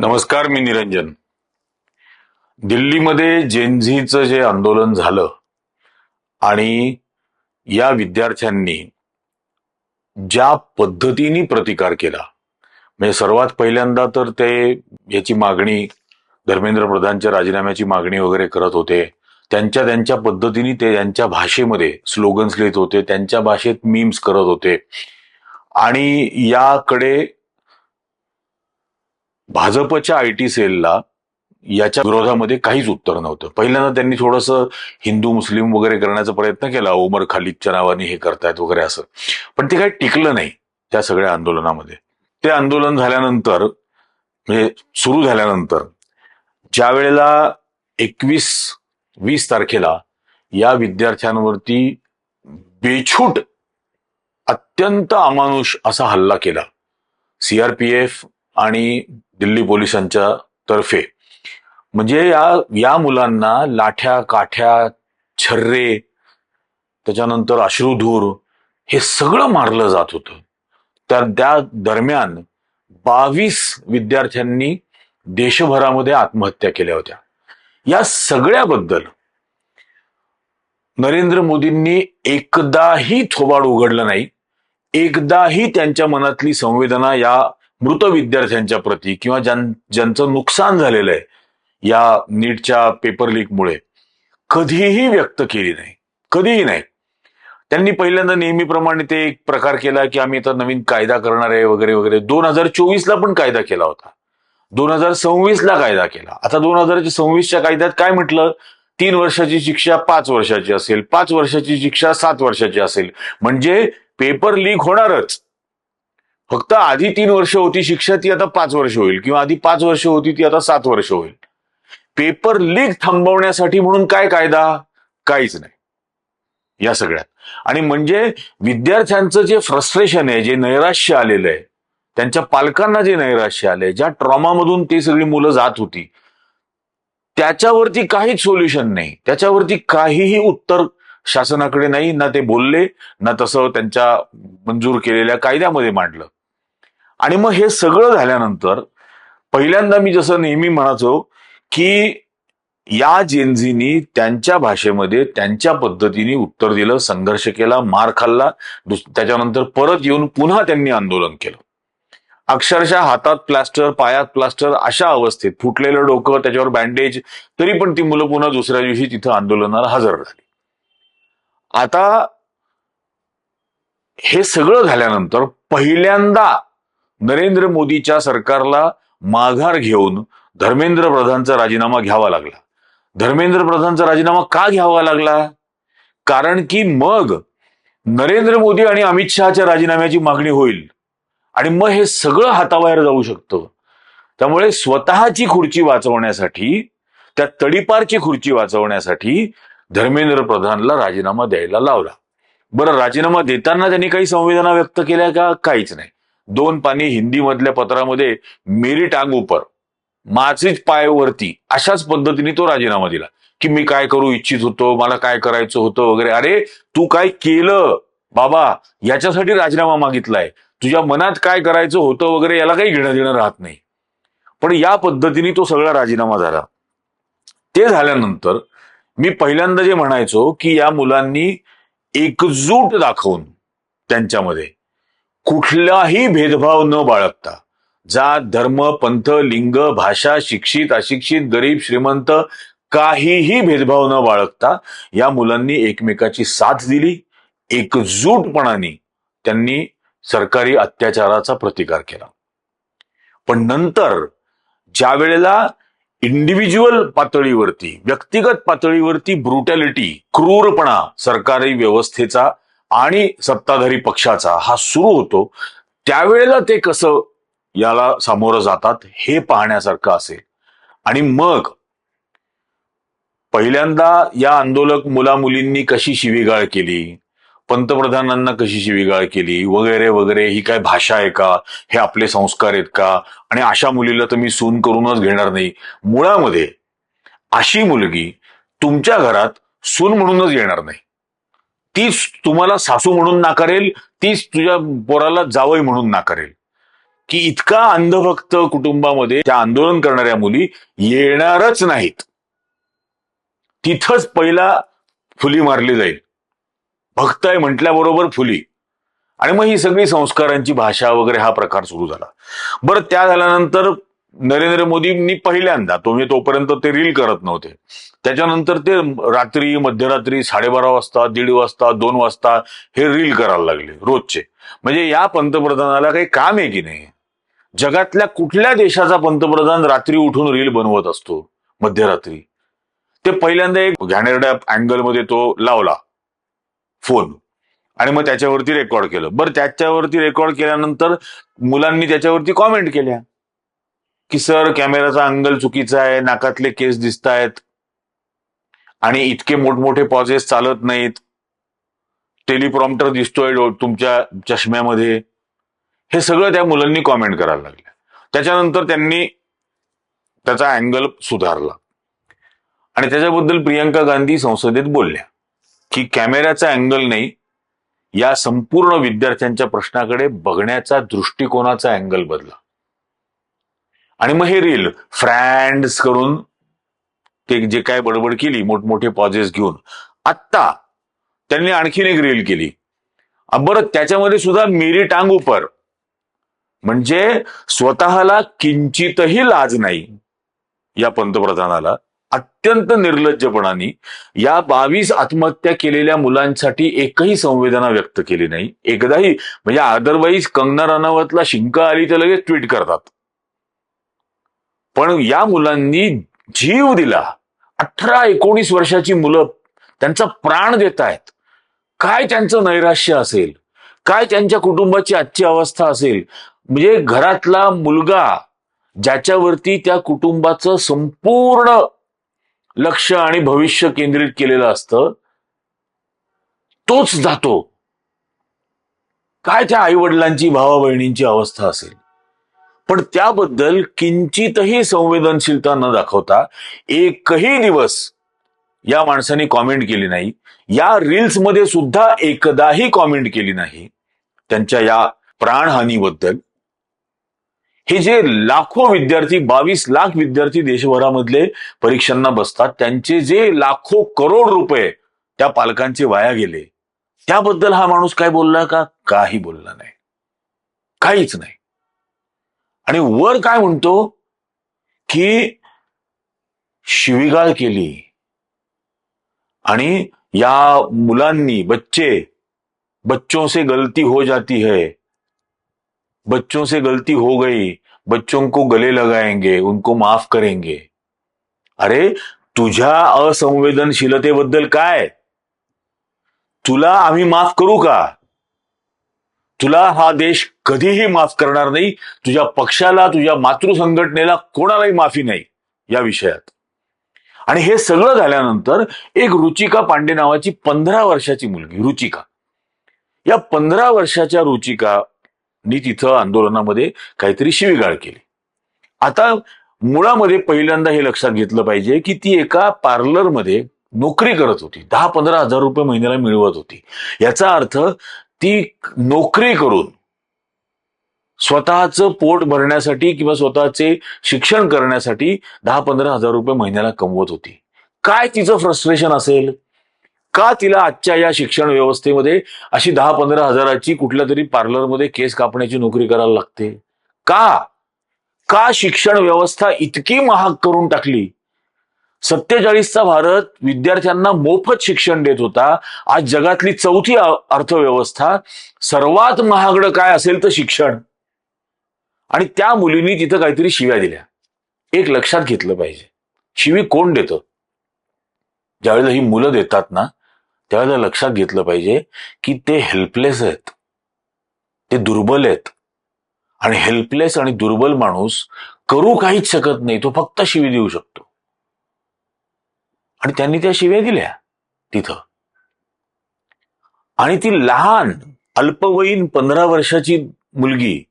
नमस्कार, मी निरंजन. दिल्लीमध्ये जेनझीचं जे आंदोलन झालं आणि या विद्यार्थ्यांनी ज्या पद्धतीने प्रतिकार केला, म्हणजे सर्वात पहिल्यांदा तर ते याची मागणी, धर्मेंद्र प्रधानच्या राजीनाम्याची मागणी वगैरे करत होते. त्यांच्या त्यांच्या पद्धतीने ते त्यांच्या भाषेमध्ये स्लोगन्स लिहित होते, त्यांच्या भाषेत मीम्स करत होते. आणि याकडे भाजपच्या आयटी सेलला याच्या विरोधामध्ये काहीच उत्तर नव्हतं. पहिल्यांदा त्यांनी थोडंसं हिंदू मुस्लिम वगैरे करण्याचा प्रयत्न केला, उमर खालिदच्या नावाने हे करतायत वगैरे असं, पण ते काही टिकलं नाही त्या सगळ्या आंदोलनामध्ये. ते आंदोलन झाल्यानंतर, म्हणजे सुरू झाल्यानंतर, ज्या वेळेला 21-20 तारखेला या विद्यार्थ्यांवरती बेछूट अत्यंत अमानुष असा हल्ला केला सीआरपीएफ आणि दिल्ली पोलिसांच्या तर्फे, म्हणजे या मुलांना लाठ्या, काठ्या, छर्रे, त्याच्यानंतर अश्रुधूर हे सगळं मारलं जात होतं. तर त्या दरम्यान 22 विद्यार्थ्यांनी देशभरामध्ये आत्महत्या केल्या होत्या. या सगळ्याबद्दल नरेंद्र मोदींनी एकदाही थोबाड उघडलं नाही. एकदाही त्यांच्या मनातली संवेदना या मृत विद्यार्थ्यांच्या प्रती किंवा ज्यांचं नुकसान झालेलं आहे या नीटच्या पेपर लीकमुळे कधीही व्यक्त केली नाही, कधीही नाही. त्यांनी पहिल्यांदा नेहमीप्रमाणे ते एक प्रकार केला की आम्ही आता नवीन कायदा करणार आहे वगैरे वगैरे. 2024ला पण कायदा केला होता, 2026ला कायदा केला. आता 2026च्या कायद्यात काय म्हटलं? 3 वर्षाची शिक्षा 5 वर्षाची असेल, 5 वर्षाची शिक्षा 7 वर्षाची असेल. म्हणजे पेपर लीक होणारच. फक्त आधी 3 वर्ष होती शिक्षा, ती आता 5 वर्ष होईल, किंवा आधी 5 वर्ष होती ती आता 7 वर्ष होईल. पेपर लीक थांबवण्यासाठी म्हणून काय कायदा? काहीच नाही या सगळ्यात. आणि म्हणजे विद्यार्थ्यांचं जे फ्रस्ट्रेशन आहे, जे नैराश्य आलेलं आहे, त्यांच्या पालकांना जे नैराश्य आलंय, ज्या ट्रॉमामधून ती सगळी मुलं जात होती, त्याच्यावरती काहीच सोल्युशन नाही, त्याच्यावरती काहीही उत्तर शासनाकडे नाही. ना ते बोलले, ना तसं त्यांच्या मंजूर केलेल्या कायद्यामध्ये मांडलं. आणि मग हे सगळं झाल्यानंतर पहिल्यांदा मी जसं नेहमी म्हणायचो की या जेनझीनी त्यांच्या भाषेमध्ये त्यांच्या पद्धतीने उत्तर दिलं, संघर्ष केला, मार खाल्ला. त्याच्यानंतर परत येऊन पुन्हा त्यांनी आंदोलन केलं. अक्षरशः हातात प्लास्टर, पायात प्लास्टर, अशा अवस्थेत, फुटलेलं डोकं, त्याच्यावर बँडेज, तरी पण ती मुलं पुन्हा दुसऱ्या दिवशी तिथं आंदोलनाला हजर झाली. आता हे सगळं झाल्यानंतर पहिल्यांदा नरेंद्र मोदीच्या सरकारला माघार घेऊन धर्मेंद्र प्रधानचा राजीनामा घ्यावा लागला. धर्मेंद्र प्रधानचा राजीनामा का घ्यावा लागला? कारण की मग नरेंद्र मोदी आणि अमित शहाच्या राजीनाम्याची मागणी होईल आणि मग हे सगळं हाताबाहेर जाऊ शकतं. त्यामुळे स्वतःची खुर्ची वाचवण्यासाठी, त्या तडीपारची खुर्ची वाचवण्यासाठी धर्मेंद्र प्रधानला राजीनामा द्यायला लावला. बरं, राजीनामा देताना त्यांनी काही संवेदना व्यक्त केल्या का? काहीच नाही. 2 पानी हिंदी मधल्या पत्रामध्ये मेरी टांग ऊपर, माझीच पाय वरती, अशाच पद्धतीने तो राजीनामा दिला की मी काय करू इच्छित होतो, मला काय करायचं होतं वगैरे. अरे तू काय केलं बाबा, याच्यासाठी राजीनामा मागितलाय. तुझ्या मनात काय करायचं होतं वगैरे याला काही घेणं देणं राहत नाही. पण या पद्धतीने तो सगळा राजीनामा झाला. ते झाल्यानंतर मी पहिल्यांदा जे म्हणायचो की या मुलांनी एकजूट दाखवून त्यांच्यामध्ये कुठलाही भेदभाव न बाळगता, जात, धर्म, पंथ, लिंग, भाषा, शिक्षित, अशिक्षित, गरीब, श्रीमंत, काहीही भेदभाव न बाळगता या मुलांनी एकमेकाची साथ दिली. एकजूटपणाने त्यांनी सरकारी अत्याचाराचा प्रतिकार केला. पण नंतर ज्या वेळेला इंडिव्हिज्युअल पातळीवरती, व्यक्तिगत पातळीवरती ब्रुटॅलिटी, क्रूरपणा सरकारी व्यवस्थेचा आणि सत्ताधारी पक्षाचा हा सुरू होतो, त्यावेळेला ते कसं याला सामोरं जातात हे पाहण्यासारखं असेल. आणि मग पहिल्यांदा या आंदोलक मुलामुलींनी कशी शिवीगाळ केली, पंतप्रधानांना कशी शिवीगाळ केली वगैरे वगैरे. ही काय भाषा आहे का? हे आपले संस्कार आहेत का? आणि अशा मुलीला तर मी सून करूनच घेणार नाही. मुळामध्ये अशी मुलगी तुमच्या घरात सून म्हणूनच येणार नाही. तीच तुम्हाला सासू म्हणून नाकारेल, तीच तुझ्या पोराला जावई म्हणून नाकारेल. की इतका अंधभक्त कुटुंबामध्ये त्या आंदोलन करणाऱ्या मुली येणारच नाहीत. तिथंच पहिला फुली मारली जाईल. भक्त आहे म्हटल्याबरोबर फुली. आणि मग ही सगळी संस्कारांची भाषा वगैरे हा प्रकार सुरू झाला. बरं, त्या झाल्यानंतर नरेंद्र मोदींनी पहिल्यांदा, तुम्ही तोपर्यंत ते रील करत नव्हते, त्याच्यानंतर ते रात्री, मध्यरात्री 12:30 वाजता, 1:30 वाजता, 2 वाजता हे रील करायला लागले रोजचे. म्हणजे या पंतप्रधानाला काही काम आहे की नाही? जगातल्या कुठल्या देशाचा पंतप्रधान रात्री उठून रील बनवत असतो मध्यरात्री? ते पहिल्यांदा एक घाणेरड्या अँगलमध्ये तो लावला फोन आणि मग त्याच्यावरती रेकॉर्ड केलं. बरं, त्याच्यावरती रेकॉर्ड केल्यानंतर मुलांनी त्याच्यावरती कॉमेंट केल्या की सर, कॅमेराचा अँगल चुकीचा आहे, नाकातले केस दिसत आहेत आणि इतके मोठमोठे पॉजेस चालत नाहीत, टेलिप्रॉम्प्टर दिसतोय तुमच्या चष्म्यामध्ये. हे सगळं त्या मुलांनी कॉमेंट करायला लागले. त्याच्यानंतर त्यांनी त्याचा अँगल सुधारला आणि त्याच्याबद्दल प्रियंका गांधी संसदेत बोलल्या की कॅमेऱ्याचा अँगल नाही, या संपूर्ण विद्यार्थ्यांच्या प्रश्नाकडे बघण्याचा दृष्टिकोनाचा अँगल बदला. आणि मग हे रील फ्रँड्स करून ते जे काय बडबड केली मोठमोठे पॉजेस घेऊन, आत्ता त्यांनी आणखीन एक रील केली. बरं, त्याच्यामध्ये सुद्धा मेरी टांग ऊपर, म्हणजे स्वतःला किंचितही लाज नाही या पंतप्रधानाला. अत्यंत निर्लज्जपणाने या 22 आत्महत्या केलेल्या मुलांसाठी एकही संवेदना व्यक्त केली नाही एकदाही. म्हणजे अदरवाईज कंगना रनौतला शिंका आली तर लगेच ट्विट करतात, पण या मुलांनी जीव दिला. 18-19 वर्षाची मुलं त्यांचा प्राण देत आहेत. काय त्यांचं नैराश्य असेल, काय त्यांच्या कुटुंबाची आजची अवस्था असेल. म्हणजे घरातला मुलगा ज्याच्यावरती त्या कुटुंबाचं संपूर्ण लक्ष आणि भविष्य केंद्रित केलेलं असतं, तोच जातो. काय त्या आईवडिलांची, भावा बहिणींची अवस्था असेल. पण त्याबद्दल किंचितही संवेदनशीलता न दाखवता एकही दिवस या माणसाने कॉमेंट केली नाही. या रील्समध्ये सुद्धा एकदाही कॉमेंट केली नाही त्यांच्या या प्राणहानीबद्दल. हे जे लाखो विद्यार्थी, 22 लाख विद्यार्थी देशभरामधले परीक्षांना बसतात, त्यांचे जे लाखो करोड रुपये त्या पालकांचे वाया गेले, त्याबद्दल हा माणूस काय बोलला का? काही बोलला नाही, काहीच नाही. आणि वर काय म्हणतो की शिवीगाळ केली आणि या मुलांनी, बच्चों से गलती हो जाती है, बच्चों से गलती हो गई, बच्चों को गले लगाएंगे, उनको माफ करेंगे. अरे, तुझ्या असंवेदनशीलतेबद्दल काय? तुला आम्ही माफ करू का? तुला हा देश कधीही माफ करणार नाही. तुझ्या पक्षाला, तुझ्या मातृसंघटनेला, कोणालाही माफी नाही या विषयात. आणि हे सगळं झाल्यानंतर एक रुचिका पांडे नावाची 15 वर्षाची मुलगी, रुचिका, या 15 वर्षाच्या रुचिकानी तिथं आंदोलनामध्ये काहीतरी शिवीगाळ केली. आता मुळामध्ये पहिल्यांदा हे लक्षात घेतलं पाहिजे की ती एका पार्लरमध्ये नोकरी करत होती. 10-15 हजार रुपये महिन्याला मिळवत होती. याचा अर्थ ती नोकरी करून स्वतःचं पोट भरण्यासाठी किंवा स्वतःचे शिक्षण करण्यासाठी 10-15 हजार रुपये महिन्याला कमवत होती. काय तिचं फ्रस्ट्रेशन असेल? का तिला आजच्या या शिक्षण व्यवस्थेमध्ये अशी 10-15 हजाराची कुठल्या तरी पार्लरमध्ये केस कापण्याची नोकरी करायला लागते? का शिक्षण व्यवस्था इतकी महाग करून टाकली? 47चा भारत विद्यार्थ्यांना मोफत शिक्षण देत होता. आज जगातली 4थी अर्थव्यवस्था, सर्वात महागडं काय असेल तर शिक्षण. आणि त्या मुलींनी तिथं काहीतरी शिव्या दिल्या. एक लक्षात घेतलं पाहिजे, शिवी कोण देतं? ज्यावेळेला ही मुलं देतात ना, त्यावेळेला लक्षात घेतलं पाहिजे की ते हेल्पलेस आहेत, ते दुर्बल आहेत. आणि हेल्पलेस आणि दुर्बल माणूस करू काहीच शकत नाही, तो फक्त शिवी देऊ शकतो. आणि त्यांनी त्या शिव्या दिल्या तिथं. आणि ती लहान अल्पवयीन 15 वर्षाची मुलगी,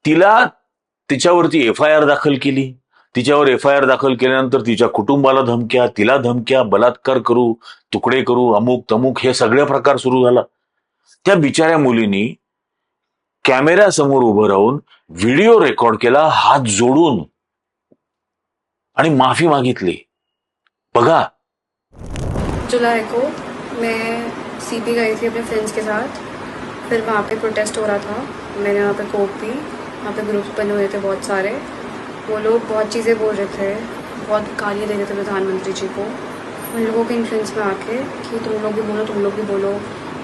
तिच्यावरती FIR दाखल केली. तिच्यावर FIR दाखल केल्यानंतर तिच्या कुटुंबाला धमक्या, तिला धमक्या, बलात्कार करू, तुकडे करू, अमुक तमुक, हे सगळे प्रकार सुरू झाला. त्या बिचाऱ्या मुलीनी कॅमेऱ्यासमोर उभं राहून व्हिडिओ रेकॉर्ड केला हात जोडून आणि माफी मागितली. बघा. जुलाई को मैं सीपी गई थी अपने फ्रेंड्स के साथ. फिर वहाँ पे प्रोटेस्ट हो रहा था. मैंने वहाँ पे कोक पी. वहाँ पे ग्रुप्स बने हुए थे बहुत सारे. वो लोग बहुत चीज़ें बोल रहे थे, बहुत गालियाँ दे रहे थे प्रधानमंत्री जी को. उन लोगों के इन्फ्लुएंस में आके कि तुम लोग भी बोलो, तुम लोग भी बोलो,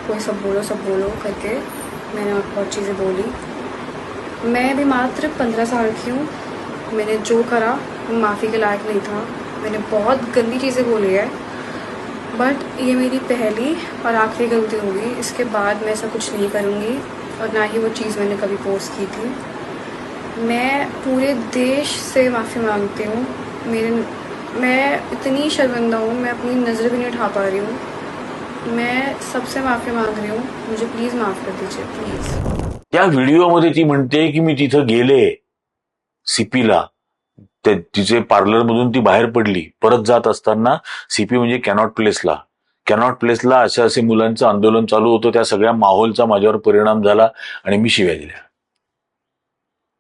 कोई सब बोलो करके मैंने बहुत चीज़ें बोली. मैं भी मात्र 15 साल की हूँ. मैंने जो करा वो माफ़ी के लायक नहीं था. मैंने बहुत गंदी चीज़ें बोली है, बट ये मेरी पहली और आखिरी गलती होगी. इसके बाद मैं ऐसा कुछ नहीं करूँगी और ना ही वो चीज़ मैंने कभी पोस्ट की थी. मैं पूरे देश से माफ़ी मांगती हूँ. मैं इतनी शर्मिंदा हूँ, मैं अपनी नज़र भी नहीं उठा पा रही हूँ. मैं सबसे माफ़ी मांग रही हूँ. मुझे प्लीज़ माफ़ कर दीजिए, प्लीज़. त्या व्हिडिओमध्ये ती म्हणते की मी तिथं गेले सीपीला, तिचे पार्लरमधून ती बाहेर पडली. परत जात असताना सीपी म्हणजे कॅनॉट प्लेसला अशा असे मुलांचं आंदोलन चालू होतं. त्या सगळ्या माहोलचा माझ्यावर परिणाम झाला आणि मी शिव्या दिल्या.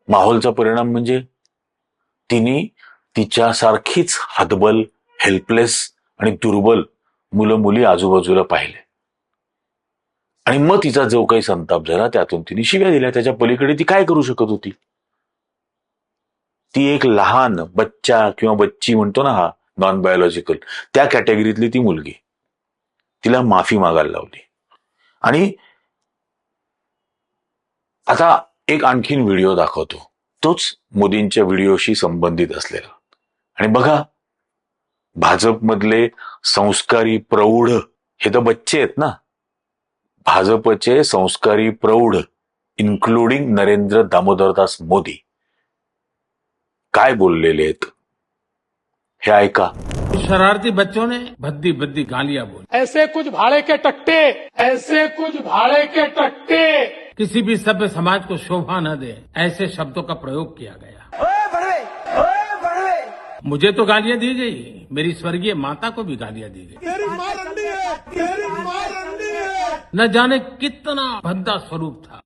माहोलचा परिणाम म्हणजे तिने तिच्यासारखीच हतबल, हेल्पलेस आणि दुर्बल मुलं मुली आजूबाजूला पाहिले आणि मग तिचा जो काही संताप झाला त्यातून तिने शिव्या दिल्या. त्याच्या पलीकडे ती काय करू शकत होती? ती एक लहान बच्चा किंवा बच्ची म्हणतो ना, हा नॉन बायोलॉजिकल, त्या कॅटेगरीतली ती मुलगी. तिला माफी मागायला लावली. आणि आता एक आणखीन व्हिडिओ दाखवतो, तोच मोदींच्या व्हिडिओशी संबंधित असलेला. आणि बघा, भाजपमधले संस्कारी प्रौढ हे तर बच्चे आहेत ना. भाजपचे संस्कारी प्रौढ इन्क्लुडिंग नरेंद्र दामोदरदास मोदी काय बोललेले आहेत हे ऐका. शरारती बच्चों ने भद्दी भद्दी गालियां बोली. ऐसे कुछ भाड़े के टट्टे किसी भी सभ्य समाज को शोभा न दे ऐसे शब्दों का प्रयोग किया गया. मुझे तो गालियां दी गई, मेरी स्वर्गीय माता को भी गालियां दी गई. न जाने कितना भद्दा स्वरूप था.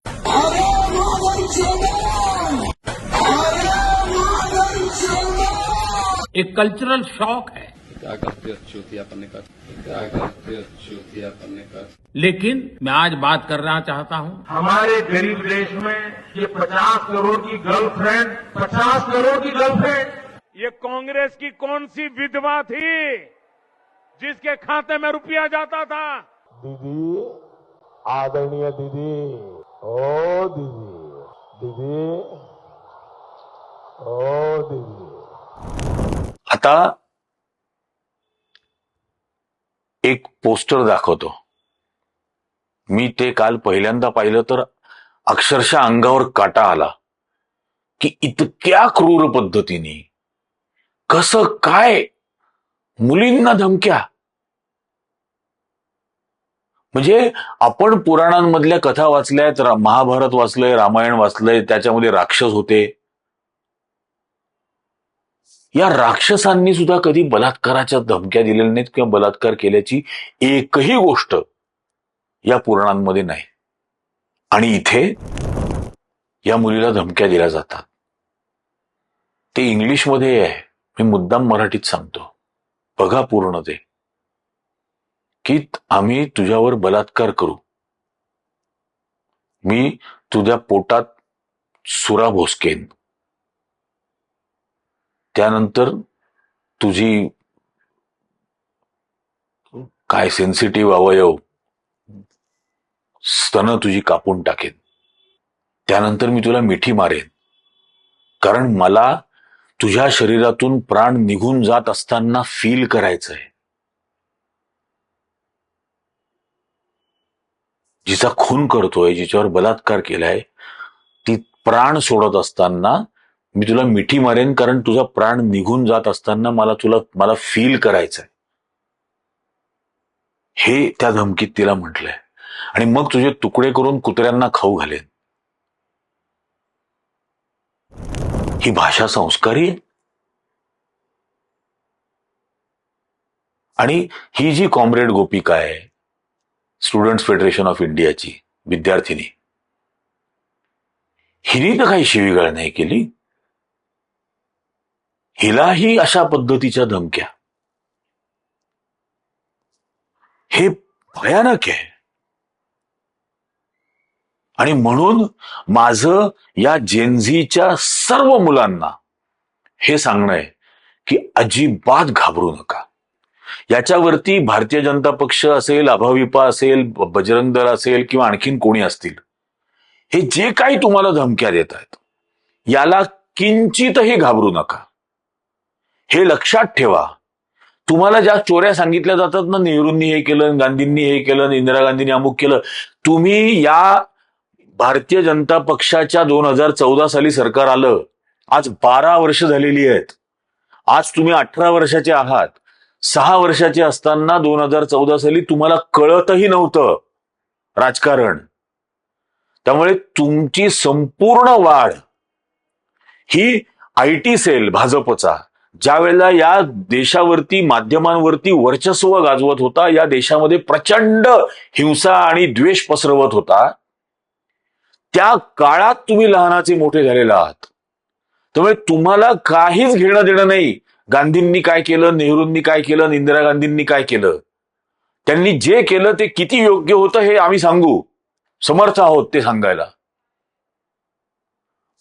एक कल्चरल शॉक है. क्या करते चूतियापन्ने का. लेकिन मैं आज बात करना चाहता हूं. हमारे गरीब देश में ये 50 करोड़ की गर्लफ्रेंड ये कांग्रेस की कौन सी विधवा थी जिसके खाते में रुपया जाता था? दीदी, आदरणीय दीदी, ओ दीदी, ओ दीदी. आता एक पोस्टर दाखवतो. मी ते काल पहिल्यांदा पाहिलं तर अक्षरशः अंगावर काटा आला की इतक्या क्रूर पद्धतीने कसं काय मुलींना धमक्या. म्हणजे आपण पुराणांमधल्या कथा वाचल्यात, महाभारत वाचलंय, रामायण वाचलंय, त्याच्यामध्ये राक्षस होते. या राक्षसांनी सुद्धा कधी बलात्काराच्या धमक्या दिलेल्या नाहीत किंवा बलात्कार केल्याची एकही गोष्ट या पुराणांमध्ये नाही. आणि इथे या मुलीला धमक्या दिल्या जातात. ते इंग्लिशमध्ये आहे, मी मुद्दाम मराठीत सांगतो. बघा पूर्ण ते, की आम्ही तुझ्यावर बलात्कार करू, मी तुझ्या पोटात सुरा भोसकेन, त्यानंतर तुझी काय सेन्सिटिव्ह अवयव, स्तन तुझी कापून टाकेन, त्यानंतर मी तुला मिठी मारेन, कारण मला तुझ्या शरीरातून प्राण निघून जात असताना फील करायचंय. जिचा खून करतोय, जिच्यावर बलात्कार केलाय, ती प्राण सोडत असताना मी तुला मिठी मारेन, कारण तुझा प्राण निघून जात असताना मला फील करायचंय. हे त्या धमकीत तिला म्हटलंय. आणि मग तुझे तुकडे करून कुत्र्यांना खाऊ घालेन. ही भाषा संस्कारी आहे. आणि ही जी कॉम्रेड गोपिका आहे, स्टुडंट्स फेडरेशन ऑफ इंडियाची विद्यार्थिनी, हिने तर काही शिवीगाळ नाही केली. हिलाही अशा पद्धतीच्या धमक्या. हे भयानक आहे. आणि म्हणून माझं या जेनझीच्या सर्व मुलांना हे सांगणं आहे की अजिबात घाबरू नका. याच्यावरती भारतीय जनता पक्ष असेल, अभाविपा असेल, बजरंग दल असेल किंवा आणखीन कोणी असतील, हे जे काही तुम्हाला धमक्या देत आहेत याला किंचितही घाबरू नका. हे लक्षात ठेवा. तुम्हाला ज्या चोऱ्या सांगितल्या जातात ना, नेहरूंनी हे केलं, गांधींनी हे केलं, इंदिरा गांधींनी अमुक केलं, तुम्ही या भारतीय जनता पक्षाच्या 2014 साली सरकार आलं, आज 12 वर्ष झालेली आहेत. आज तुम्ही 18 वर्षाचे आहात. 6 वर्षाचे असताना 2014 साली तुम्हाला कळतही नव्हतं राजकारण. त्यामुळे तुमची संपूर्ण वाढ ही IT सेल भाजपचा ज्या वेळेला या देशावरती माध्यमांवरती वर्चस्व गाजवत होता, या देशामध्ये प्रचंड हिंसा आणि द्वेष पसरवत होता, त्या काळात तुम्ही लहानाचे मोठे झालेला आहात. त्यामुळे तुम्हाला काहीच घेणं देणं नाही गांधींनी काय केलं, नेहरूंनी काय केलं, इंदिरा गांधींनी काय केलं. त्यांनी जे केलं ते किती योग्य होतं हे आम्ही सांगू, समर्थ आहोत ते सांगायला.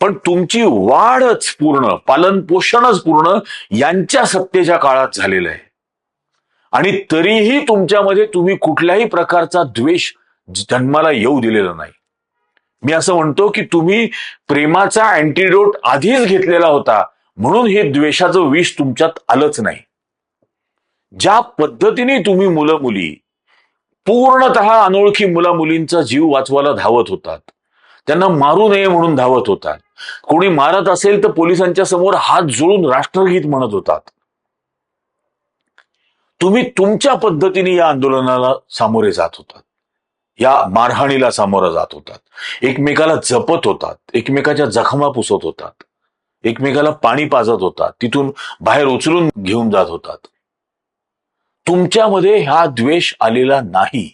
पण तुमची वाढच पूर्ण, पालन पोषणच पूर्ण यांच्या सत्तेच्या काळात झालेलं आहे. आणि तरीही तुमच्यामध्ये तुम्ही कुठल्याही प्रकारचा द्वेष जन्माला येऊ दिलेला नाही. मी असं म्हणतो की तुम्ही प्रेमाचा अँटीडोट आधीच घेतलेला होता, म्हणून हे द्वेषाचं विष तुमच्यात आलंच नाही. ज्या पद्धतीने तुम्ही मुलं मुली पूर्णतः अनोळखी मुला मुलींचा जीव वाचवायला धावत होतात, त्यांना मारू नये म्हणून धावत होतात, कोणी मारत असेल तर पोलिसांच्या समोर हात जोडून राष्ट्रगीत म्हणत होतात, तुम्ही तुमच्या पद्धतीने या आंदोलनाला सामोरे जात होतात, या मारहाणीला सामोरं जात होतात, एकमेकाला जपत होतात, एकमेकाच्या जखमा पुसत होतात, एकमेकाला पाणी पाजत होतात, तिथून बाहेर उचलून घेऊन जात होतात. तुमच्यामध्ये हा द्वेष आलेला नाही.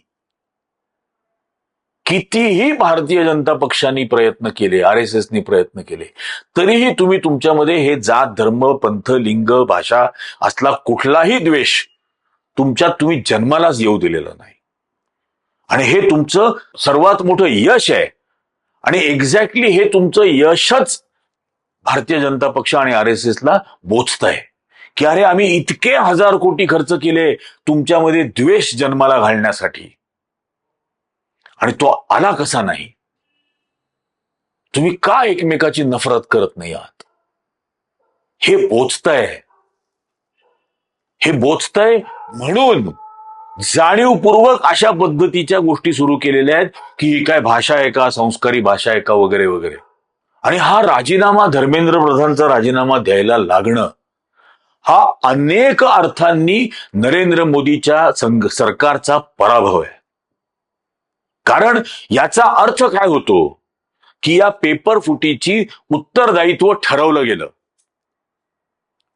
कितीही भारतीय जनता पक्षाने प्रयत्न केले, RSSनी प्रयत्न केले, तरीही तुम्ही तुमच्यामध्ये हे जात, धर्म, पंथ, लिंग, भाषा असला कुठलाही द्वेष तुमच्यात तुम्ही जन्मालाच येऊ दिलेला नाही. आणि हे तुमचं सर्वात मोठं यश आहे. आणि एक्झॅक्टली हे तुमचं यशच भारतीय जनता पक्ष आणि RSSला बोचतंय की अरे आम्ही इतके 1000 कोटी खर्च केले तुमच्यामध्ये द्वेष जन्माला घालण्यासाठी, आणि तो आला कसा नाही. तुम्ही का एकमेकाची नफरत करत नाही आहात. हे बोचतंय म्हणून जाणीवपूर्वक अशा पद्धतीच्या गोष्टी सुरू केलेल्या आहेत की ही काय भाषा आहे का, संस्कारी भाषा आहे का, वगैरे वगैरे. आणि हा राजीनामा, धर्मेंद्र प्रधानचा राजीनामा द्यायला लागणं हा अनेक अर्थांनी नरेंद्र मोदीच्या सरकारचा पराभव आहे. कारण याचा अर्थ काय होतो की या पेपर फुटीची उत्तरदायित्व ठरवलं गेलं.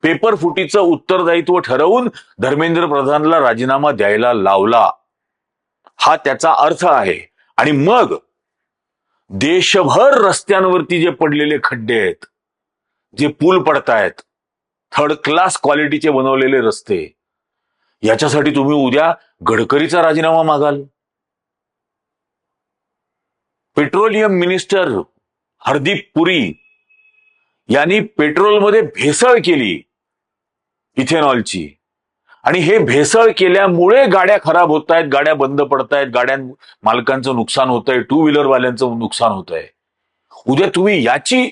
पेपर फुटीचं उत्तरदायित्व ठरवून धर्मेंद्र प्रधानला राजीनामा द्यायला लावला, हा त्याचा अर्थ आहे. आणि मग देशभर रस्त्यांवरती जे पडलेले खड्डे आहेत, जे पूल पडतायत, 3rd क्लास क्वालिटीचे बनवलेले रस्ते, याच्यासाठी तुम्ही उद्या गडकरीचा राजीनामा मागाल. पेट्रोलियम मिनिस्टर हरदीप पुरी यांनी पेट्रोलमध्ये भेसळ केली इथेनॉलची, आणि हे भेसळ केल्यामुळे गाड्या खराब होत आहेत, गाड्या बंद पडतायत, गाड्या मालकांचं नुकसान होतंय, 2 व्हीलरवाल्यांचं नुकसान होतंय. उद्या तुम्ही याची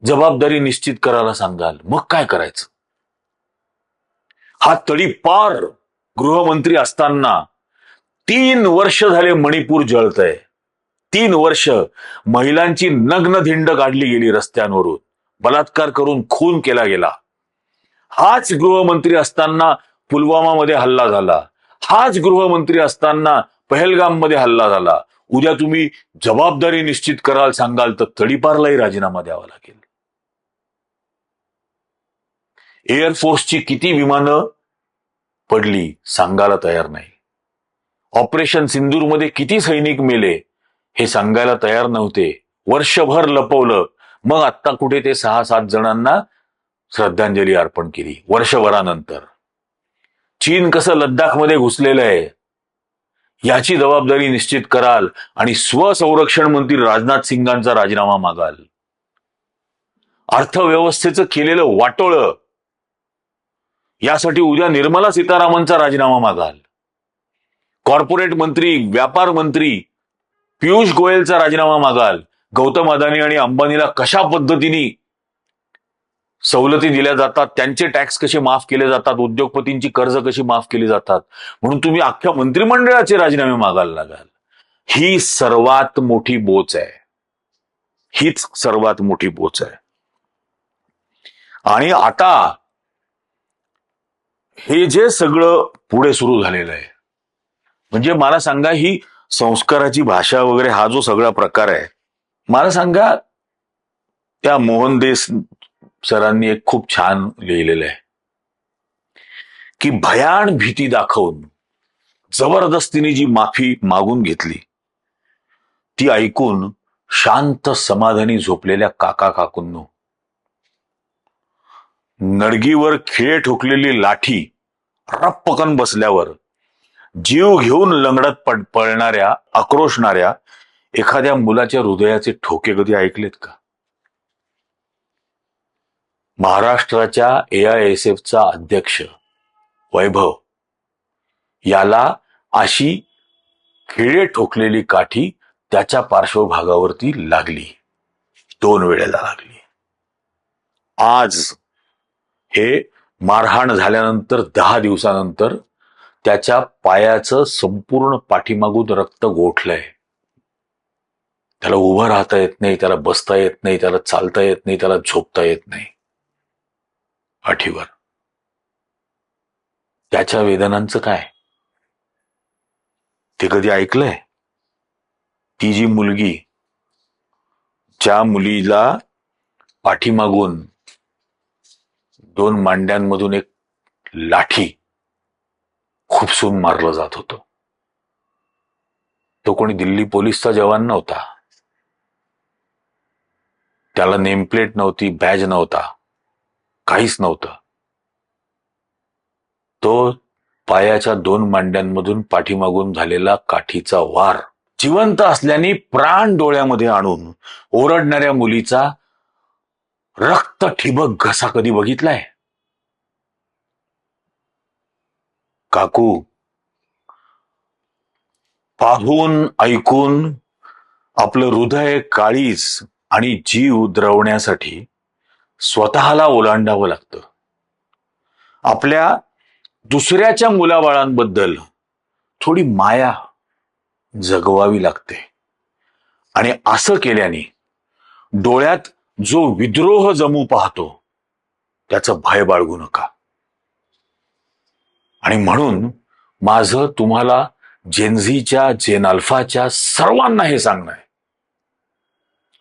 जबाबदारी निश्चित करायला सांगाल, मग काय करायचं. हा तडीपार गृहमंत्री असताना 3 वर्ष झाले मणिपूर जळतंय. 3 वर्ष महिलांची नग्न धिंड काढली गेली रस्त्यांवरून, बलात्कार करून खून केला गेला. हाच गृहमंत्री असताना पुलवामामध्ये हल्ला झाला, हाच गृहमंत्री असताना पहलगाम मध्ये हल्ला झाला. उद्या तुम्ही जबाबदारी निश्चित कराल सांगाल तर तडीपारलाही राजीनामा द्यावा लागेल. एअरफोर्सची किती विमानं पडली सांगायला तयार नाही. ऑपरेशन सिंदूरमध्ये किती सैनिक मेले हे सांगायला तयार नव्हते. वर्षभर लपवलं, मग आत्ता कुठे ते 6-7 जणांना श्रद्धांजली अर्पण केली वर्षभरानंतर. चीन कसं लद्दाखमध्ये घुसलेलं आहे याची जबाबदारी निश्चित कराल आणि स्वसंरक्षण मंत्री राजनाथ सिंगांचा राजीनामा मागाल. अर्थव्यवस्थेचं केलेलं वाटोळं यासाठी उद्या निर्मला सीतारामनचा राजीनामा मागाल. कॉर्पोरेट मंत्री, व्यापार मंत्री पियुष गोयलचा राजीनामा मागाल. गौतम अदानी आणि अंबानीला कशा पद्धतीने सवलती दिल्या जातात, त्यांचे टॅक्स कसे माफ केले जातात, उद्योगपतींची कर्ज कशी माफ केली जातात, म्हणून तुम्ही अख्ख्या मंत्रिमंडळाचे राजीनामे मागायला लागाल. ही सर्वात मोठी बोच आहे. हीच सर्वात मोठी बोच आहे. आणि आता हे जे सगळं पुढे सुरू झालेलं आहे, म्हणजे मला सांगा, ही संस्काराची भाषा वगैरे हा जो सगळा प्रकार आहे, मला सांगा, त्या मोहन देस सरांनी एक खूप छान लिहिलेलं आहे की भयान भीती दाखवून जबरदस्तीने जी माफी मागून घेतली ती ऐकून शांत समाधानी झोपलेल्या काका काकूंनो, नडगीवर खिळे ठोकलेली लाठी रप्पकन बसल्यावर जीव घेऊन लंगडत पळणाऱ्या, आक्रोशणाऱ्या एखाद्या मुलाच्या हृदयाचे ठोके कधी ऐकलेत का? महाराष्ट्राच्या AISFचा अध्यक्ष वैभव याला अशी खिळे ठोकलेली काठी त्याच्या पार्श्वभागावरती लागली, 2 वेळेला लागली. आज हे मारहाण झाल्यानंतर 10 दिवसानंतर त्याच्या पायाचं संपूर्ण पाठीमागून रक्त गोठलंय. त्याला उभं राहता येत नाही, त्याला बसता येत नाही, त्याला चालता येत नाही, त्याला झोपता येत नाही. पाठीवर त्याच्या वेदनांचं काय ते कधी ऐकलंय? ती जी मुलगी, ज्या मुलीला पाठीमागून 2 मांड्यांमधून एक लाठी खुपसून मारलं जात होतं, तो कोणी दिल्ली पोलीसचा जवान नव्हता. त्याला नेमप्लेट नव्हती, बॅज नव्हता, काहीच नव्हतं. तो पायाच्या 2 मांड्यांमधून पाठीमागून झालेला काठीचा वार जिवंत असल्याने प्राण डोळ्यामध्ये आणून ओरडणाऱ्या मुलीचा रक्त ठिबक घसा कधी बघितलाय? काकू, पाहून ऐकून आपलं हृदय, काळीज आणि जीव द्रवण्यासाठी स्वतःला ओलांडावं लागतं. आपल्या दुसऱ्याच्या मुलाबाळांबद्दल थोडी माया जगवावी लागते. आणि असं केल्याने डोळ्यात जो विद्रोह जमू पाहतो त्याचं भय बाळगू नका. आणि म्हणून माझं तुम्हाला जेनझीच्या, जेन अल्फाच्या सर्वांना हे सांगणं आहे,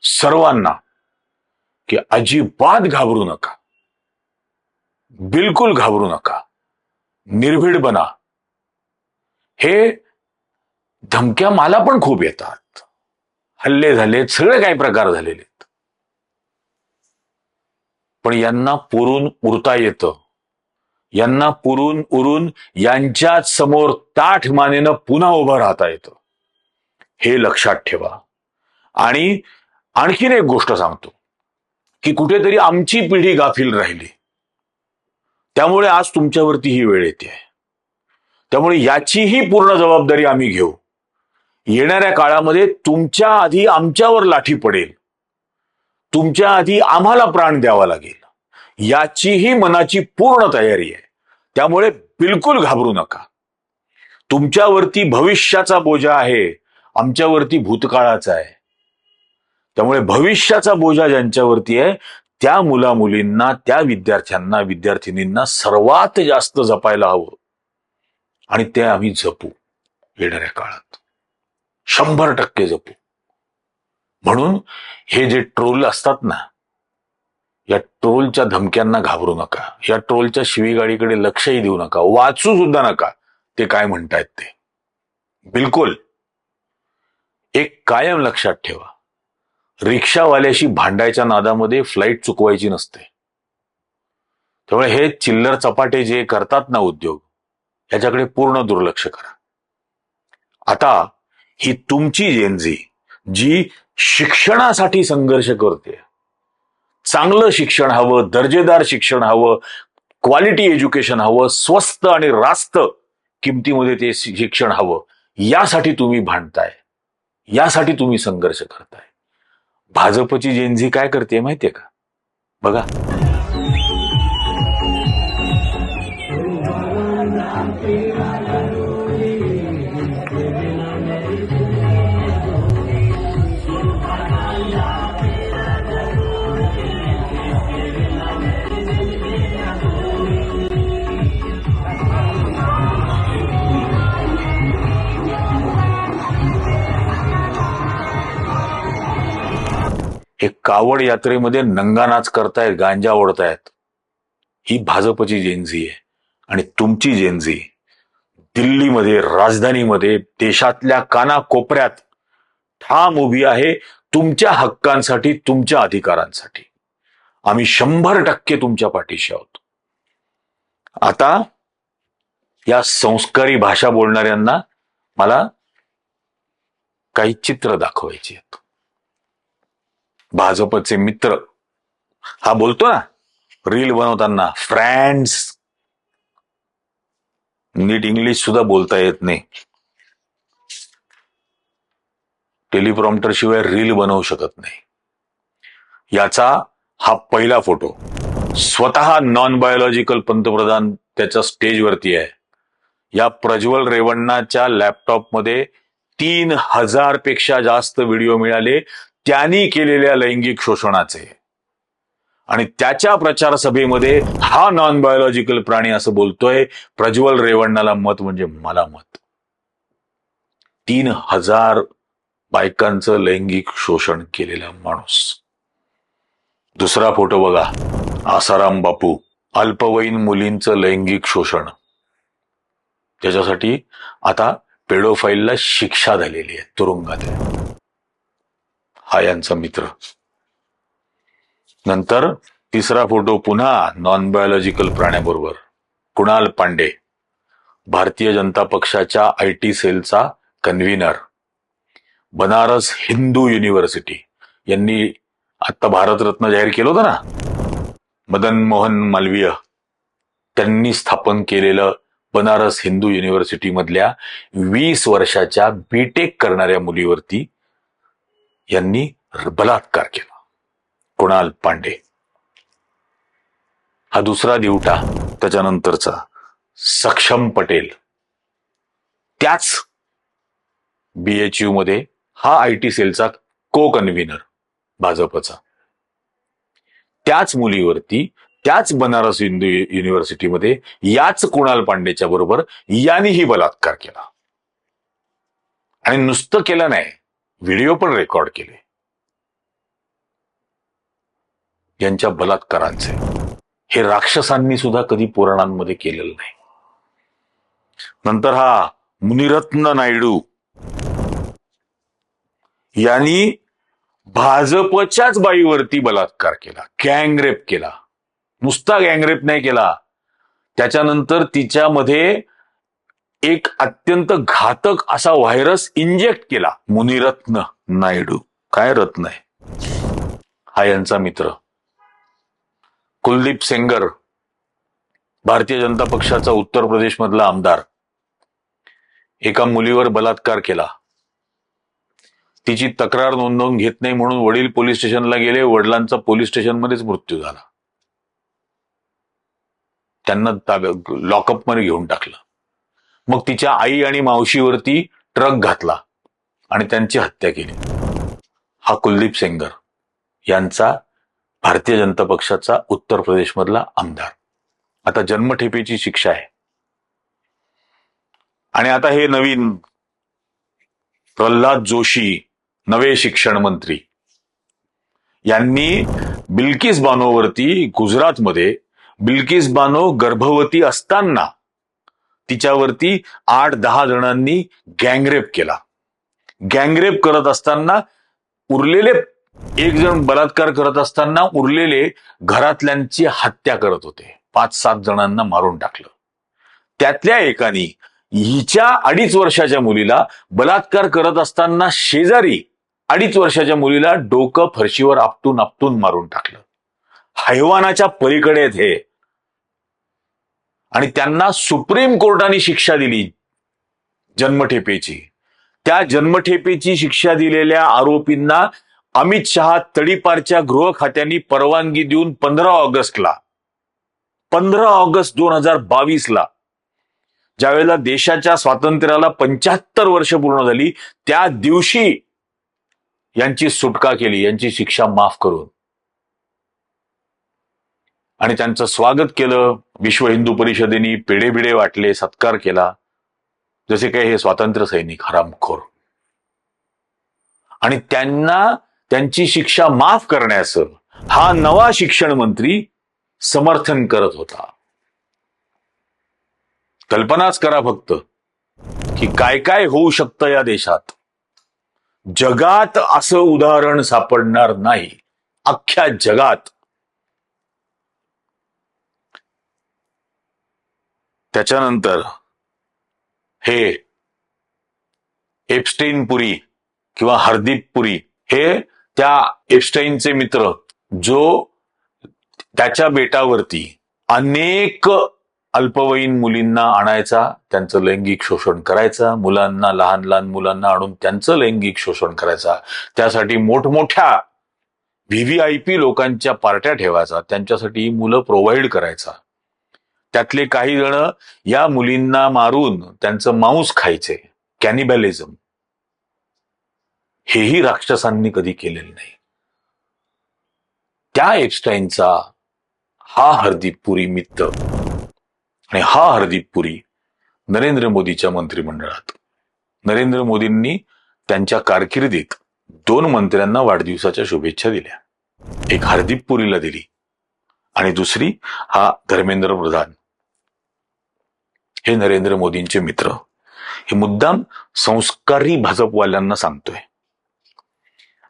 सर्वांना, की अजिबात घाबरू नका, बिलकुल घाबरू नका, निर्भीड बना. हे धमक्या मला पण खूप येतात, हल्ले झालेत, सगळे काही प्रकार झालेले आहेत, पण यांना पुरून उरता येतं. यांना पुरून उरून यांच्याच समोर ताठ मानेनं पुन्हा उभं राहता येतं, हे लक्षात ठेवा. आणि आणखीन एक गोष्ट सांगतो की कुठेतरी आमची पिढी गाफील राहिली, त्यामुळे आज तुमच्यावरती ही वेळ येते. त्यामुळे याचीही पूर्ण जबाबदारी आम्ही घेऊ. येणाऱ्या काळामध्ये तुमच्या आधी आमच्यावर लाठी पडेल, तुमच्या आधी आम्हाला प्राण द्यावा लागेल, याचीही मनाची पूर्ण तयारी आहे. त्यामुळे बिलकुल घाबरू नका. तुमच्यावरती भविष्याचा बोजा आहे, आमच्यावरती भूतकाळाचा आहे. त्यामुळे भविष्याचा बोजा ज्यांच्यावरती आहे त्या मुलामुलींना, त्या विद्यार्थ्यांना, विद्यार्थिनींना सर्वात जास्त जपायला हवं. आणि ते आम्ही जपू येणाऱ्या काळात, 100% जपू. म्हणून हे जे ट्रोल असतात ना, या ट्रोलच्या धमक्यांना घाबरू नका, या ट्रोलच्या शिवीगाडीकडे लक्षही देऊ नका, वाचू सुद्धा नका ते काय म्हणतायत ते. बिलकुल. एक कायम लक्षात ठेवा, रिक्षावाल्याशी भांडायच्या नादामध्ये फ्लाईट चुकवायची नसते. त्यामुळे हे चिल्लर चपाटे जे करतात ना उद्योग, याच्याकडे पूर्ण दुर्लक्ष करा. आता ही तुमची जेनझी जी शिक्षणासाठी संघर्ष करते, चांगलं शिक्षण हवं, दर्जेदार शिक्षण हवं, क्वालिटी एज्युकेशन हवं, स्वस्त आणि रास्त किमतीमध्ये ते शिक्षण हवं, यासाठी तुम्ही भांडताय, यासाठी तुम्ही संघर्ष करताय. भाजपची जेनझी काय करते माहितीये का? बघा. हे कावड यात्रेमध्ये नंगानाच करतायत, गांजा ओढतायत. ही भाजपची जेनझी आहे. आणि तुमची जेनझी दिल्लीमध्ये, राजधानीमध्ये, देशातल्या कानाकोपऱ्यात ठाम उभी आहे तुमच्या हक्कांसाठी, तुमच्या अधिकारांसाठी. आम्ही 100% तुमच्या पाठीशी आहोत. आता या संस्कारी भाषा बोलणाऱ्यांना मला काही चित्र दाखवायची आहेत. भाजपचे मित्र, हा बोलतो ना रील बनवताना, फ्रेंड्स, नीट इंग्लिश सुद्धा बोलता येत नाही, टेलिप्रॉम्प्टर शिवाय रील बनवू शकत नाही. याचा हा पहिला फोटो. स्वतः नॉन बायोलॉजिकल पंतप्रधान त्याच्या स्टेजवरती आहे. या प्रज्वल रेवण्णाच्या लॅपटॉपमध्ये 3000 पेक्षा जास्त व्हिडिओ मिळाले त्यांनी केलेल्या लैंगिक शोषणाचे. आणि त्याच्या प्रचार सभेमध्ये हा नॉन बायोलॉजिकल प्राणी असं बोलतोय, प्रज्वल रेवण्णाला मत म्हणजे मला मत. 3000 बायकांचं लैंगिक शोषण केलेला माणूस. दुसरा फोटो बघा. आसाराम बापू, अल्पवयीन मुलींचं लैंगिक शोषण. त्याच्यासाठी आता पेडोफाईलला शिक्षा झालेली आहे, तुरुंगात आहे. हा यांचा मित्र. नंतर तिसरा फोटो पुन्हा नॉन बायोलॉजिकल प्राण्याबरोबर. कुणाल पांडे, भारतीय जनता पक्षाच्या IT सेलचा कन्व्हिनर. बनारस हिंदू युनिव्हर्सिटी, यांनी आता भारतरत्न जाहीर केलं होतं ना, मदन मोहन मालवीय, त्यांनी स्थापन केलेलं बनारस हिंदू युनिव्हर्सिटी मधल्या 20 वर्षाच्या बीटेक करणाऱ्या मुलीवरती यांनी बलात्कार केला. कुणाल पांडे. हा दुसरा दिवटा. त्याच्यानंतरचा सक्षम पटेल, त्याच BHU मध्ये हा IT सेलचा को कन्व्हिनर भाजपचा. त्याच मुलीवरती, त्याच बनारस हिंदू युनिव्हर्सिटीमध्ये याच कुणाल पांडेच्या बरोबर यांनीही बलात्कार केला. आणि नुसतं केलं नाही, व्हिडिओ पण रेकॉर्ड केले यांच्या बलात्कारांचे. हे राक्षसांनी सुद्धा कधी पुराणांमध्ये केलेलं नाही. नंतर हा मुनिरत्न नायडू, यांनी भाजपच्याच बाईवरती बलात्कार केला, गँगरेप केला. नुसता गँगरेप नाही केला, त्याच्यानंतर तिच्यामध्ये एक अत्यंत घातक असा व्हायरस इंजेक्ट केला. मुनिरत्न नायडू, काय रत्न आहे. हा यांचा मित्र. कुलदीप सेंगर, भारतीय जनता पक्षाचा उत्तर प्रदेश मधला आमदार, एका मुलीवर बलात्कार केला. तिची तक्रार नोंदवून घेत नाही म्हणून वडील पोलीस स्टेशनला गेले. वडिलांचा पोलीस स्टेशनमध्येच मृत्यू झाला. त्यांना लॉकअप मध्ये घेऊन टाकलं. मग तिच्या आई आणि मावशीवरती ट्रक घातला आणि त्यांची हत्या केली. हा कुलदीप सेंगर यांचा भारतीय जनता पक्षाचा उत्तर प्रदेश मधला आमदार. आता जन्मठेपेची शिक्षा आहे. आणि आता हे नवीन प्रल्हाद जोशी, नवे शिक्षण मंत्री, यांनी बिल्किस बानोवरती गुजरातमध्ये, बिल्किस बानो गर्भवती असताना तिच्यावरती 8-10 जणांनी गँगरेप केला. गँगरेप करत असताना उरलेले एक जण बलात्कार करत असताना उरलेले घरातल्यांची हत्या करत होते. 5-7 जणांना मारून टाकलं. त्यातल्या एकाने हिच्या 2.5 वर्षाच्या मुलीला बलात्कार करत असताना शेजारी 2.5 वर्षाच्या मुलीला डोकं फरशीवर आपटून आपटून मारून टाकलं. हैवानाच्या पलीकडे आहेत हे. आणि त्यांना सुप्रीम कोर्टाने शिक्षा दिली जन्मठेपेची. त्या जन्मठेपेची शिक्षा दिलेल्या आरोपींना अमित शहा तडीपारच्या गृह खात्यांनी परवानगी देऊन 15 ऑगस्ट 2022ला ज्यावेळेला देशाच्या स्वातंत्र्याला 75 वर्ष पूर्ण झाली त्या दिवशी यांची सुटका केली, यांची शिक्षा माफ करून. आणि त्यांचं स्वागत केलं. विश्व हिंदू परिषदेने पेढे बिडे वाटले, सत्कार केला, जसे काही हे स्वातंत्र्य सैनिक हरामखोर. आणि त्यांना त्यांची शिक्षा माफ करण्याचं हा नवा शिक्षण मंत्री समर्थन करत होता. कल्पनाच करा फक्त की काय काय होऊ शकतं या देशात. जगात असं उदाहरण सापडणार नाही, अख्ख्या जगात. त्याच्यानंतर हे एप्स्टेन पुरी किंवा हरदीप पुरी हे त्या एप्स्टाईनचे मित्र, जो त्याच्या बेटावरती अनेक अल्पवयीन मुलींना आणायचा, त्यांचं लैंगिक शोषण करायचा, मुलांना, लहान लहान मुलांना आणून त्यांचं लैंगिक शोषण करायचा, त्यासाठी मोठमोठ्या व्हीव्हीआयपी लोकांच्या पार्ट्या ठेवायचा, त्यांच्यासाठी मुलं प्रोव्हाइड करायचा. त्यातले काही जण या मुलींना मारून त्यांचं मांस खायचे, कॅनिबॅलिझम. हेही राक्षसांनी कधी केलेलं नाही. त्या एप्स्टाईनचा हा हरदीप पुरी मित्र आणि हा हरदीप पुरी नरेंद्र मोदीच्या मंत्रिमंडळात. नरेंद्र मोदींनी त्यांच्या कारकिर्दीत 2 मंत्र्यांना वाढदिवसाच्या शुभेच्छा दिल्या. एक हरदीप पुरीला दिली आणि दुसरी हा धर्मेंद्र प्रधान. हे नरेंद्र मोदींचे मित्र. हे मुद्दाम संस्कारी भाजपवाल्यांना सांगतोय.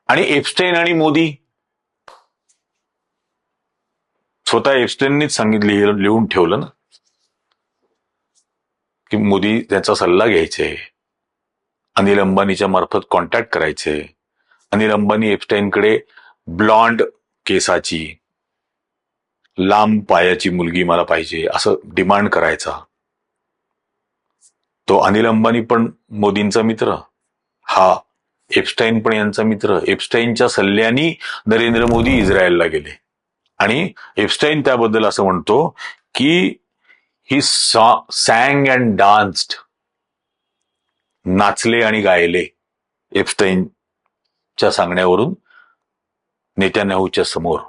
आणि एप्स्टाईन आणि मोदी, स्वतः एप्स्टाईननीच सांगितलं, लिहून ठेवलं ना, की मोदी त्याचा सल्ला घ्यायचे, अनिल अंबानीच्या मार्फत कॉन्टॅक्ट करायचे. अनिल अंबानी एप्स्टाईनकडे ब्लॉन्ड केसाची, लांब पायाची मुलगी मला पाहिजे असं डिमांड करायचा. तो अनिल अंबानी पण मोदींचा मित्र, हा एप्स्टाईन पण यांचा मित्र. एप्स्टाईनच्या सल्ल्यानी नरेंद्र मोदी इस्रायलला गेले आणि एप्स्टाईन त्याबद्दल असं म्हणतो की ही सॅंग अँड डान्स्ड, नाचले आणि गायले एप्स्टाईनच्या सांगण्यावरून नेत्यानाहूच्या समोर.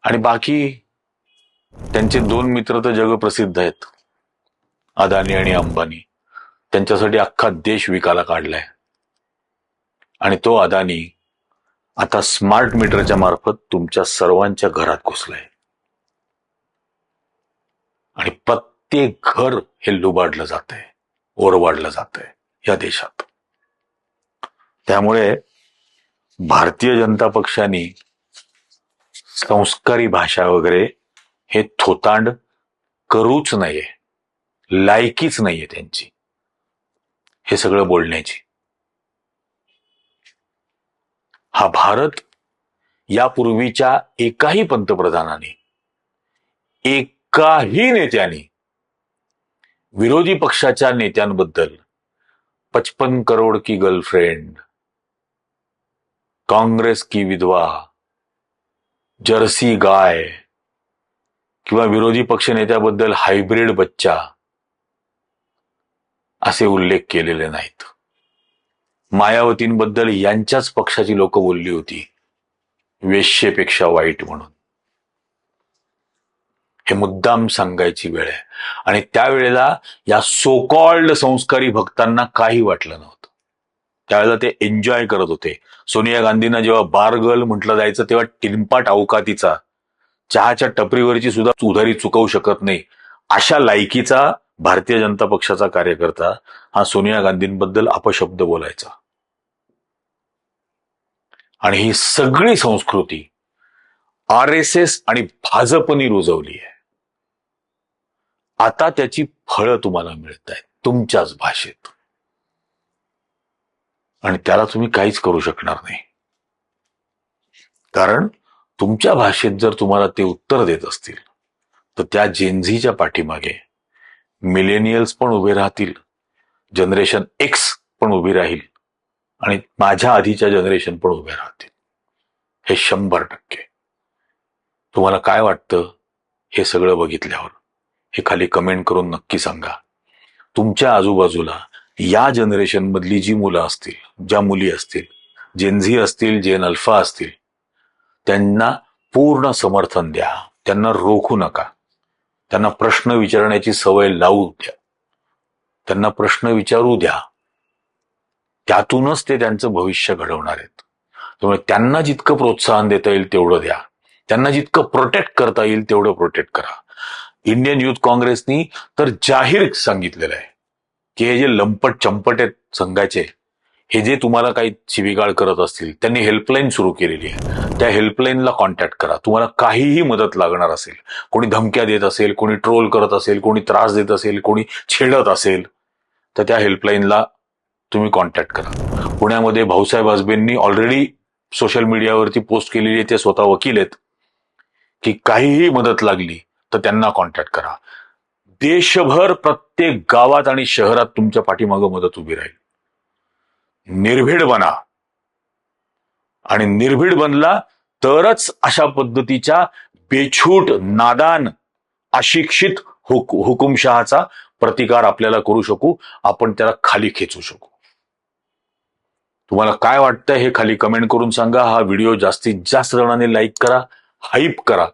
आणि बाकी त्यांचे 2 मित्र तर जगप्रसिद्ध आहेत, अदानी आणि अंबानी. त्यांच्यासाठी अख्खा देश विकायला काढलाय. आणि तो अदानी आता स्मार्ट मीटरच्या मार्फत तुमच्या सर्वांच्या घरात घुसलाय. आणि प्रत्येक घर हे लुबाडलं जातंय, ओरबाडलं जातंय या देशात. त्यामुळे भारतीय जनता पक्षाने संस्कारी भाषा वगैरे हे थोतांड करूच नाहीये, लायकीच नाहीये त्यांची हे सगळं बोलण्याची. हा भारत यापूर्वीच्या एकाही पंतप्रधानाने, एकाही नेत्याने विरोधी पक्षाच्या नेत्यांबद्दल 55 करोड की गर्लफ्रेंड, काँग्रेस की विधवा, जर्सी गाय किंवा विरोधी पक्ष नेत्याबद्दल हायब्रिड बच्चा असे उल्लेख केलेले नाहीत. मायावतींबद्दल यांच्याच पक्षाची लोक बोलली होती वेश्येपेक्षा वाईट म्हणून. हे मुद्दाम सांगायची वेळ आहे. आणि त्यावेळेला या सो कॉल्ड संस्कारी भक्तांना काही वाटलं नव्हतं. त्यावेळेला ते एन्जॉय करत होते. सोनिया गांधींना जेव्हा बार गर्ल म्हटलं जायचं तेव्हा टिनपाट अवकातीचा, चहाच्या टपरीवरची सुद्धा उधारी चुकवू शकत नाही अशा लायकीचा भारतीय जनता पक्षाचा कार्यकर्ता हा सोनिया गांधींबद्दल अपशब्द बोलायचा. आणि ही सगळी संस्कृती RSS आणि भाजपनी रुजवली आहे. आता त्याची फळं तुम्हाला मिळत आहेत तुमच्याच भाषेत, आणि त्याला तुम्ही काहीच करू शकणार नाही. कारण तुमच्या भाषेत जर तुम्हाला ते उत्तर देत असतील तर त्या जेनझीच्या पाठीमागे मिलेनियल्स पण उभे राहतील, जनरेशन X पण उभी राहील, आणि माझ्या आधीच्या जनरेशन पण उभे राहतील. हे 100%. तुम्हाला काय वाटतं हे सगळं बघितल्यावर हे खाली कमेंट करून नक्की सांगा. तुमच्या आजूबाजूला या जनरेशन मधली जी मुलं असतील, ज्या मुली असतील, जेनझी असतील, जेन अल्फा असतील, त्यांना पूर्ण समर्थन द्या. त्यांना रोखू नका. त्यांना प्रश्न विचारण्याची सवय लावू द्या. त्यांना प्रश्न विचारू द्या. त्यातूनच ते त्यांचं भविष्य घडवणार आहेत. त्यामुळे त्यांना जितकं प्रोत्साहन देता येईल तेवढं द्या. त्यांना जितकं प्रोटेक्ट करता येईल तेवढं प्रोटेक्ट करा. इंडियन युथ काँग्रेसनी तर जाहीर सांगितलेलं आहे की हे जे लंपट चंपट आहेत संघाचे, हे जे तुम्हाला काही शिवीगाळ करत असतील, त्यांनी हेल्पलाईन सुरू केलेली आहे. त्या हेल्पलाईनला कॉन्टॅक्ट करा. तुम्हाला काहीही मदत लागणार असेल, कोणी धमक्या देत असेल, कोणी ट्रोल करत असेल, कोणी त्रास देत असेल, कोणी छेडत असेल, तर त्या हेल्पलाईनला तुम्ही कॉन्टॅक्ट करा. पुण्यामध्ये भाऊसाहेब आजबेंनी ऑलरेडी सोशल मीडियावरती पोस्ट केलेली आहे, ते स्वतः वकील आहेत, की काहीही मदत लागली तर त्यांना कॉन्टॅक्ट करा. देशभर प्रत्येक गावात आणि शहरात तुमच्या पाठीमागं मदत उभी राहील. निर्भीड बना, आणि निर्भीड बनला तरच अशा पद्धतीच्या बेछूट, नादान, अशिक्षित हुकुमशहाचा प्रतिकार आपल्याला करू शकू. आपण त्याला खाली खेचू शकू. तुम्हाला काय वाटतं हे खाली कमेंट करून सांगा. हा व्हिडिओ जास्तीत जास्त जणांनी लाईक करा, हाईप करा,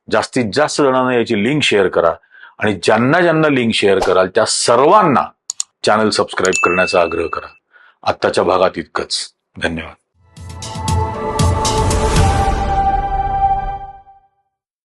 जास्तीत जास्त जणांना याची लिंक शेअर करा, आणि ज्यांना ज्यांना लिंक शेअर कराल त्या सर्वांना चॅनल सबस्क्राईब करण्याचा आग्रह करा. आत्ताच्या भागात इतकंच. धन्यवाद.